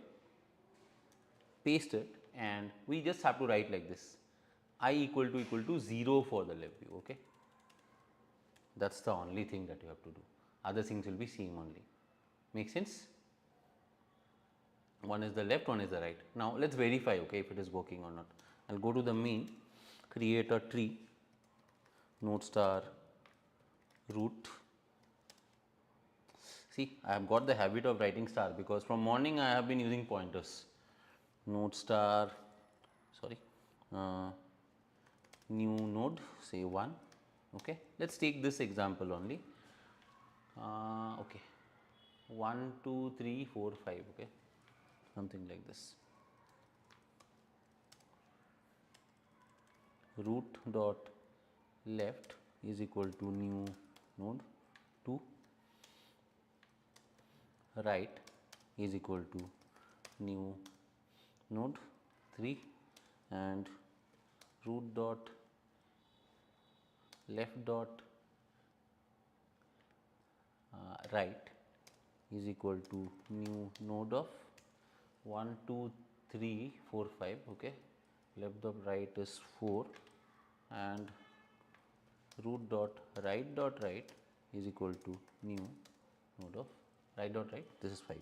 paste it, and we just have to write like this, I equal to 0 for the left view, okay. That is the only thing that you have to do, other things will be same only, make sense. One is the left, one is the right. Now, let us verify, okay, if it is working or not. I will go to the main, create a tree, node star root. See, I have got the habit of writing star because from morning I have been using pointers, node star, sorry, new node, say 1, okay. Let us take this example only, okay, 1, 2, 3, 4, 5, okay, something like this. Root dot left is equal to new node 2, right is equal to new node 3, and root dot left dot right is equal to new node of 1, 2, 3, 4, 5, okay. Left dot right is 4 and root dot right is equal to new node of right dot right, this is 5,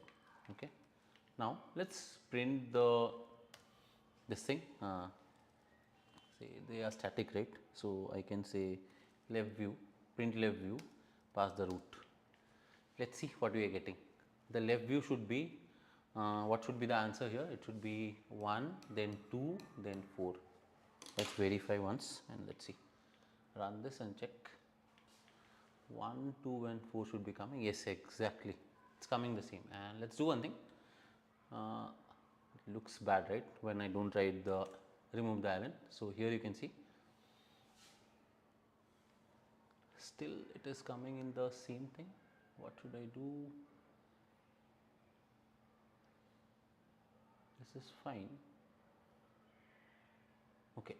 okay. Now, let us print this thing, say they are static, right. So, I can say left view, print left view, pass the root, Let us see what we are getting. The left view should be, what should be the answer here? It should be 1, then 2, then 4. Let us verify once and let us see. Run this and check. 1, 2 and 4 should be coming. Yes, exactly. It is coming the same. And let us do one thing. It looks bad, right, when I do not write the remove the island. So, here you can see still it is coming in the same thing. What should I do? This is fine. Okay.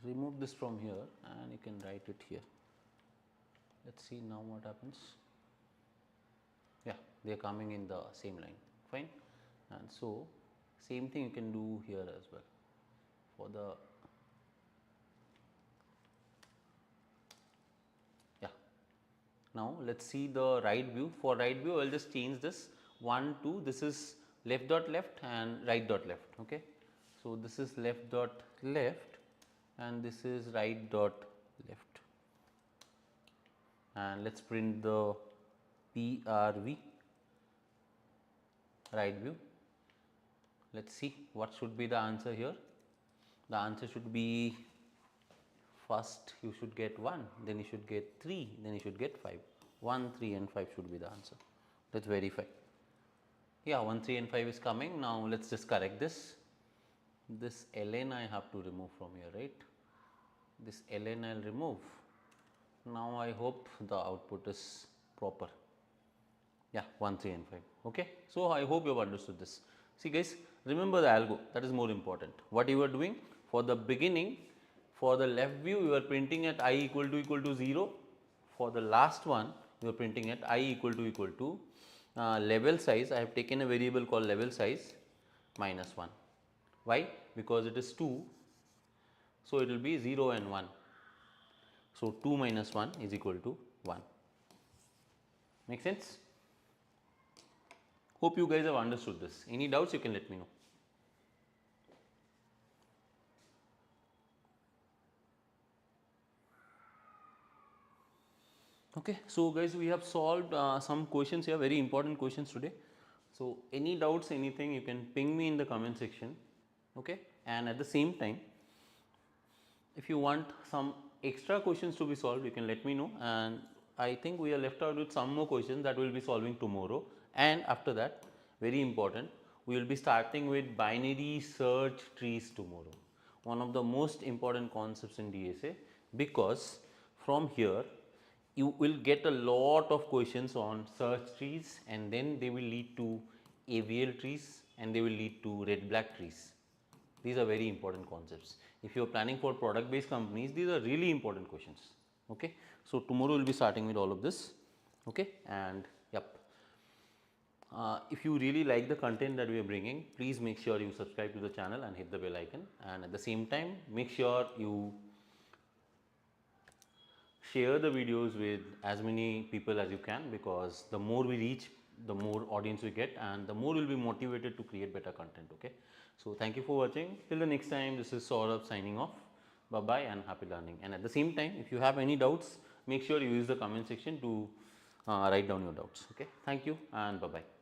Remove this from here and you can write it here. Let us see now what happens. Yeah, they are coming in the same line, fine. And so, same thing you can do here as well for the, yeah. Now, let us see the right view. For right view, I will just change this 1, 2, this is left dot left and right dot left, okay. So, this is left dot left and this is right dot left, and let us print the PRV right view. Let us see what should be the answer here. The answer should be, first you should get 1, then you should get 3, then you should get 5. 1, 3 and 5 should be the answer. Let us verify. Yeah, 1, 3 and 5 is coming. Now, let us just correct this. This ln I have to remove from here, right. This ln I will remove. Now, I hope the output is proper. Yeah, 1, 3 and 5. Okay. So, I hope you have understood this. See guys, remember the algo, that is more important. What you are doing for the beginning, for the left view you are printing at I equal to 0. For the last one you are printing at I equal to level size. I have taken a variable called level size minus 1. Why? Because it is 2. So, it will be 0 and 1. So, 2 minus 1 is equal to 1. Make sense? Hope you guys have understood this. Any doubts you can let me know. Okay. So, guys, we have solved some questions here, very important questions today. So, any doubts, anything, you can ping me in the comment section. Okay. And at the same time, if you want some extra questions to be solved, you can let me know, and I think we are left out with some more questions that we will be solving tomorrow. And after that, very important, we will be starting with binary search trees tomorrow. One of the most important concepts in DSA, because from here you will get a lot of questions on search trees, and then they will lead to AVL trees and they will lead to red black trees. These are very important concepts. If you are planning for product based companies, these are really important questions. Okay. So, tomorrow we will be starting with all of this. Okay. And yep. If you really like the content that we are bringing, please make sure you subscribe to the channel and hit the bell icon, and at the same time make sure you share the videos with as many people as you can, because the more we reach, the more audience we get, and the more we will be motivated to create better content. Okay. So, thank you for watching. Till the next time, this is Saurabh signing off. Bye bye and happy learning. And at the same time, if you have any doubts, make sure you use the comment section to write down your doubts. Okay. Thank you and bye bye.